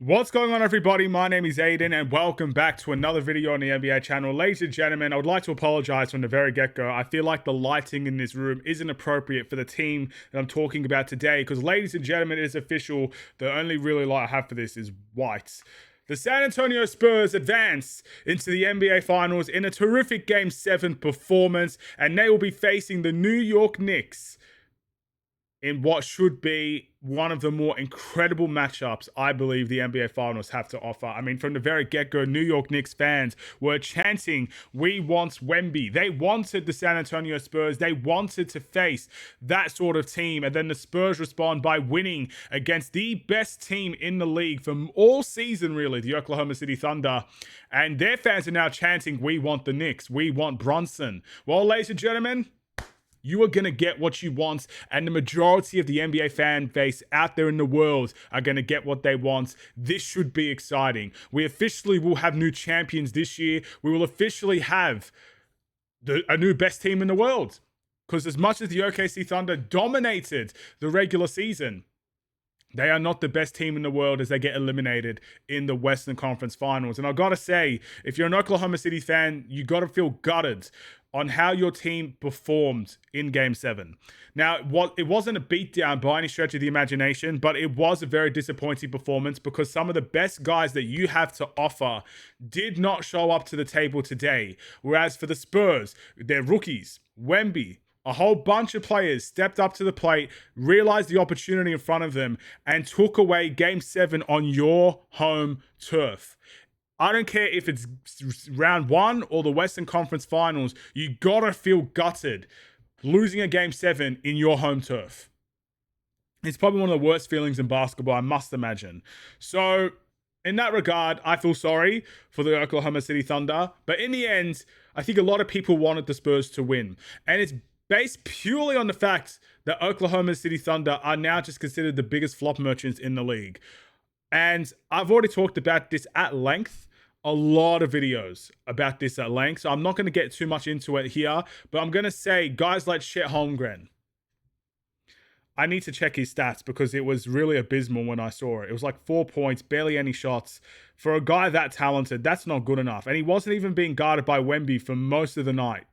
What's going on, everybody? My name is Aiden and welcome back to another video on the NBA channel. Ladies and gentlemen, I would like to apologize from the very get-go. I feel like the lighting in this room isn't appropriate for the team that I'm talking about today because, ladies and gentlemen, it is official. The only really light I have for this is white. The San Antonio Spurs advance into the NBA Finals in a terrific Game 7 performance, and they will be facing the New York Knicks in what should be one of the more incredible matchups I believe the NBA Finals have to offer. I mean, from the very get-go, New York Knicks fans were chanting, "We want Wemby." They wanted the San Antonio Spurs. They wanted to face that sort of team. And then the Spurs respond by winning against the best team in the league from all season, really, the Oklahoma City Thunder. And their fans are now chanting, "We want the Knicks. We want Brunson." Well, ladies and gentlemen, you are going to get what you want, and the majority of the NBA fan base out there in the world are going to get what they want. This should be exciting. We officially will have new champions this year. We will officially have a new best team in the world. Because as much as the OKC Thunder dominated the regular season, they are not the best team in the world as they get eliminated in the Western Conference Finals. And I've got to say, if you're an Oklahoma City fan, you got to feel gutted on how your team performed in Game 7. Now, it wasn't a beatdown by any stretch of the imagination, but it was a very disappointing performance because some of the best guys that you have to offer did not show up to the table today. Whereas for the Spurs, they're rookies, Wemby, a whole bunch of players stepped up to the plate, realized the opportunity in front of them, and took away Game 7 on your home turf. I don't care if it's round 1 or the Western Conference Finals, you gotta feel gutted losing a Game 7 in your home turf. It's probably one of the worst feelings in basketball, I must imagine. So, in that regard, I feel sorry for the Oklahoma City Thunder, but in the end, I think a lot of people wanted the Spurs to win. And it's based purely on the fact that Oklahoma City Thunder are now just considered the biggest flop merchants in the league. And I've already talked about this at length, a lot of videos about this at length. So I'm not going to get too much into it here, but I'm going to say guys like Chet Holmgren, I need to check his stats because it was really abysmal when I saw it. It was like 4 points, barely any shots. For a guy that talented, that's not good enough. And he wasn't even being guarded by Wemby for most of the night.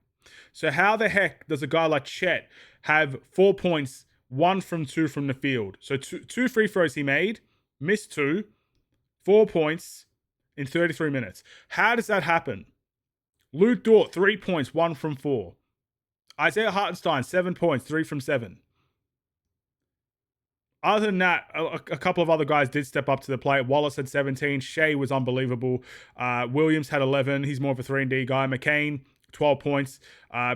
So how the heck does a guy like Chet have 4 points, 1 from 2 from the field? So two free throws he made, missed 2, 4 points in 33 minutes. How does that happen? Luke Dort, 3 points, 1 from 4. Isaiah Hartenstein, 7 points, 3 from 7. Other than that, a couple of other guys did step up to the plate. Wallace had 17. Shea was unbelievable. Williams had 11. He's more of a 3-and-D guy. McCain, 12 points,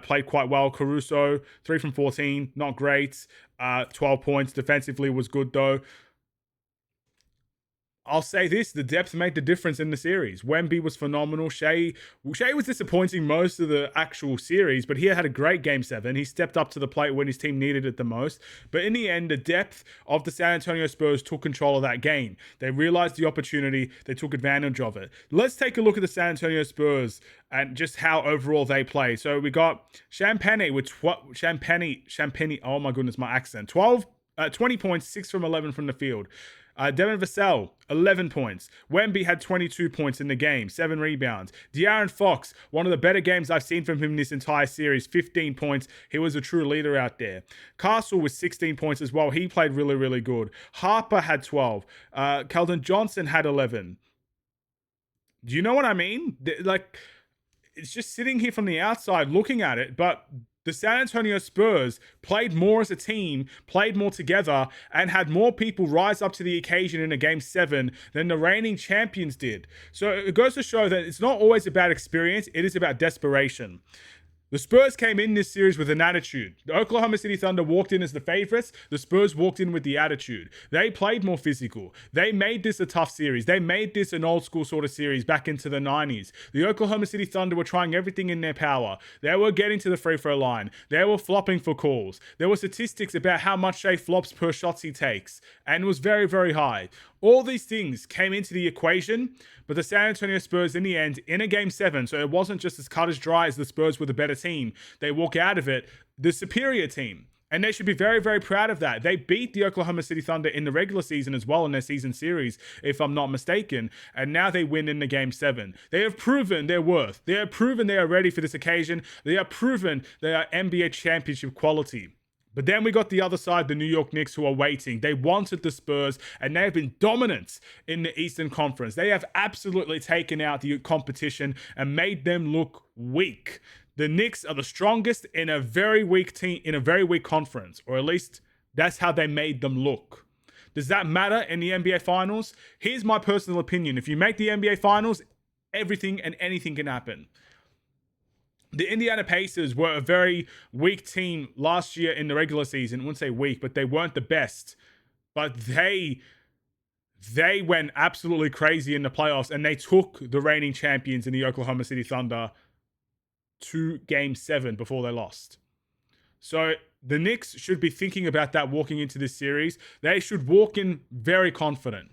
played quite well. Caruso, 3 from 14, not great. 12 points. Defensively was good, though. I'll say this, the depth made the difference in the series. Wemby was phenomenal. Shea was disappointing most of the actual series, but he had a great Game 7. He stepped up to the plate when his team needed it the most. But in the end, the depth of the San Antonio Spurs took control of that game. They realized the opportunity. They took advantage of it. Let's take a look at the San Antonio Spurs and just how overall they play. So we got Champagnie with Champagnie. Oh my goodness, my accent. 20 points, 6 from 11 from the field. Devin Vassell, 11 points. Wemby had 22 points in the game, 7 rebounds. De'Aaron Fox, one of the better games I've seen from him this entire series, 15 points. He was a true leader out there. Castle was 16 points as well. He played really, really good. Harper had 12. Keldon Johnson had 11. Do you know what I mean? Like, it's just sitting here from the outside looking at it, but the San Antonio Spurs played more as a team, played more together, and had more people rise up to the occasion in a Game 7 than the reigning champions did. So it goes to show that it's not always about experience, it is about desperation. The Spurs came in this series with an attitude. The Oklahoma City Thunder walked in as the favorites. The Spurs walked in with the attitude. They played more physical. They made this a tough series. They made this an old school sort of series back into the 90s. The Oklahoma City Thunder were trying everything in their power. They were getting to the free throw line. They were flopping for calls. There were statistics about how much Shea flops per shots he takes, and it was very, very high. All these things came into the equation, but the San Antonio Spurs in the end, in a Game 7, so it wasn't just as cut as dry as the Spurs were the better team. They walk out of it the superior team. And they should be very, very proud of that. They beat the Oklahoma City Thunder in the regular season as well in their season series, if I'm not mistaken. And now they win in the Game 7. They have proven their worth. They have proven they are ready for this occasion. They have proven they are NBA championship quality. But then we got the other side, the New York Knicks, who are waiting. They wanted the Spurs, and they have been dominant in the Eastern Conference. They have absolutely taken out the competition and made them look weak. The Knicks are the strongest in a very weak team, in a very weak conference, or at least that's how they made them look. Does that matter in the NBA Finals? Here's my personal opinion. If you make the NBA Finals, everything and anything can happen. The Indiana Pacers were a very weak team last year in the regular season. I wouldn't say weak, but they weren't the best. But they went absolutely crazy in the playoffs, and they took the reigning champions in the Oklahoma City Thunder to Game 7 before they lost. So the Knicks should be thinking about that walking into this series. They should walk in very confident,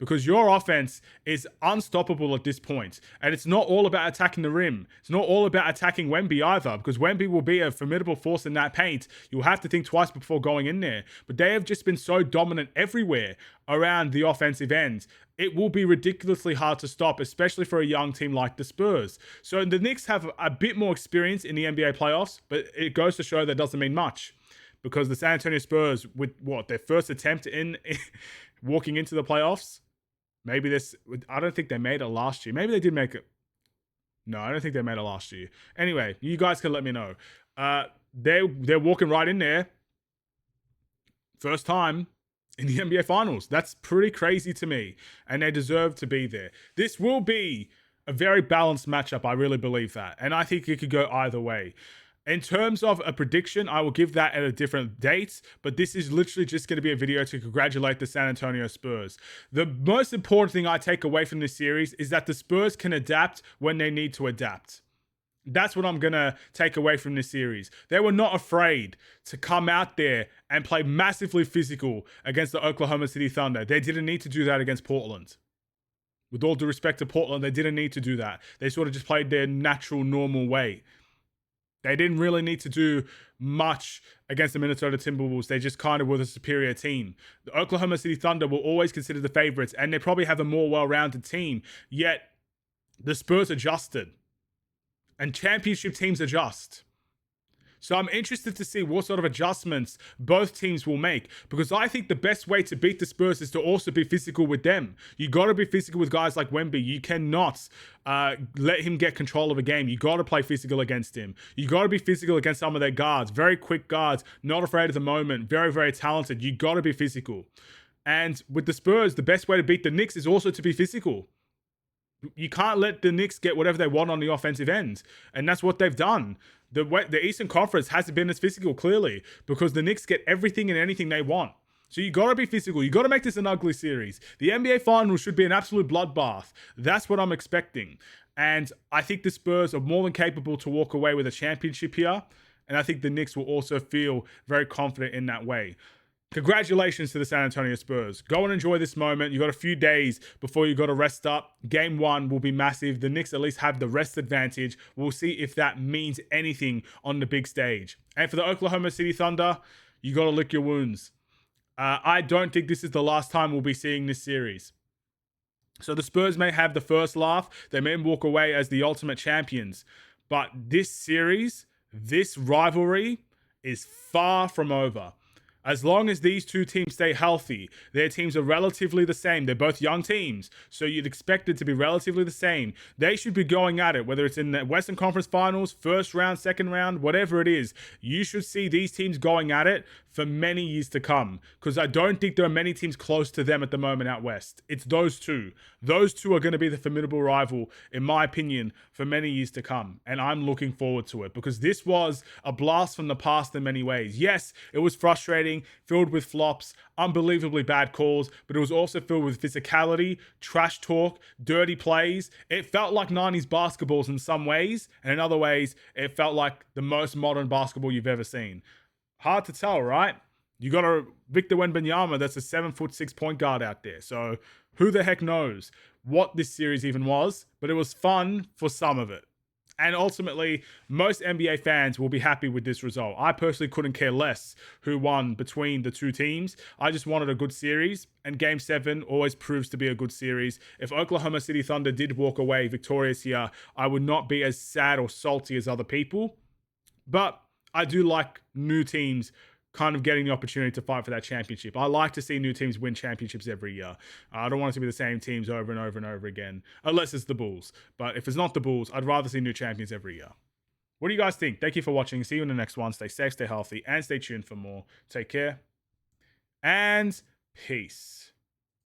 because your offense is unstoppable at this point. And it's not all about attacking the rim. It's not all about attacking Wemby either, because Wemby will be a formidable force in that paint. You'll have to think twice before going in there. But they have just been so dominant everywhere around the offensive end. It will be ridiculously hard to stop, especially for a young team like the Spurs. So the Knicks have a bit more experience in the NBA playoffs, but it goes to show that doesn't mean much, because the San Antonio Spurs, with their first attempt in walking into the playoffs, maybe this, I don't think they made it last year. Maybe they did make it. No, I don't think they made it last year. Anyway, you guys can let me know. They're walking right in there. First time in the NBA Finals. That's pretty crazy to me. And they deserve to be there. This will be a very balanced matchup. I really believe that. And I think it could go either way. In terms of a prediction, I will give that at a different date, but this is literally just going to be a video to congratulate the San Antonio Spurs. The most important thing I take away from this series is that the Spurs can adapt when they need to adapt. That's what I'm going to take away from this series. They were not afraid to come out there and play massively physical against the Oklahoma City Thunder. They didn't need to do that against Portland. With all due respect to Portland, they didn't need to do that. They sort of just played their natural, normal way. They didn't really need to do much against the Minnesota Timberwolves. They just kind of were the superior team. The Oklahoma City Thunder will always consider the favorites, and they probably have a more well-rounded team. Yet, the Spurs adjusted. And championship teams adjust. So I'm interested to see what sort of adjustments both teams will make, because I think the best way to beat the Spurs is to also be physical with them. You got to be physical with guys like Wemby. You cannot let him get control of a game. You got to play physical against him. You got to be physical against some of their guards. Very quick guards, not afraid of the moment, very, very talented. You got to be physical. And with the Spurs, the best way to beat the Knicks is also to be physical. You can't let the Knicks get whatever they want on the offensive end. And that's what they've done. The Eastern Conference hasn't been as physical, clearly, because the Knicks get everything and anything they want. So you got to be physical. You got to make this an ugly series. The NBA Finals should be an absolute bloodbath. That's what I'm expecting. And I think the Spurs are more than capable to walk away with a championship here. And I think the Knicks will also feel very confident in that way. Congratulations to the San Antonio Spurs. Go and enjoy this moment. You got a few days before you got to rest up. Game 1 will be massive. The Knicks at least have the rest advantage. We'll see if that means anything on the big stage. And for the Oklahoma City Thunder, you got to lick your wounds. I don't think this is the last time we'll be seeing this series. So the Spurs may have the first laugh. They may walk away as the ultimate champions. But this series, this rivalry is far from over. As long as these two teams stay healthy, their teams are relatively the same. They're both young teams, so you'd expect it to be relatively the same. They should be going at it, whether it's in the Western Conference Finals, first round, second round, whatever it is. You should see these teams going at it for many years to come, because I don't think there are many teams close to them at the moment out west. It's those two. Those two are going to be the formidable rival, in my opinion, for many years to come. And I'm looking forward to it, because this was a blast from the past in many ways. Yes, it was frustrating, filled with flops, unbelievably bad calls, but it was also filled with physicality, trash talk, dirty plays. It felt like 90s basketballs in some ways, and in other ways, it felt like the most modern basketball you've ever seen. Hard to tell, right? You got a Victor Wembanyama that's a 7'6" point guard out there. So who the heck knows what this series even was, but it was fun for some of it. And ultimately, most NBA fans will be happy with this result. I personally couldn't care less who won between the two teams. I just wanted a good series, and Game 7 always proves to be a good series. If Oklahoma City Thunder did walk away victorious here, I would not be as sad or salty as other people. But I do like new teams kind of getting the opportunity to fight for that championship. I like to see new teams win championships every year. I don't want it to be the same teams over and over and over again, unless it's the Bulls. But if it's not the Bulls, I'd rather see new champions every year. What do you guys think? Thank you for watching. See you in the next one. Stay safe, stay healthy, and stay tuned for more. Take care, and peace.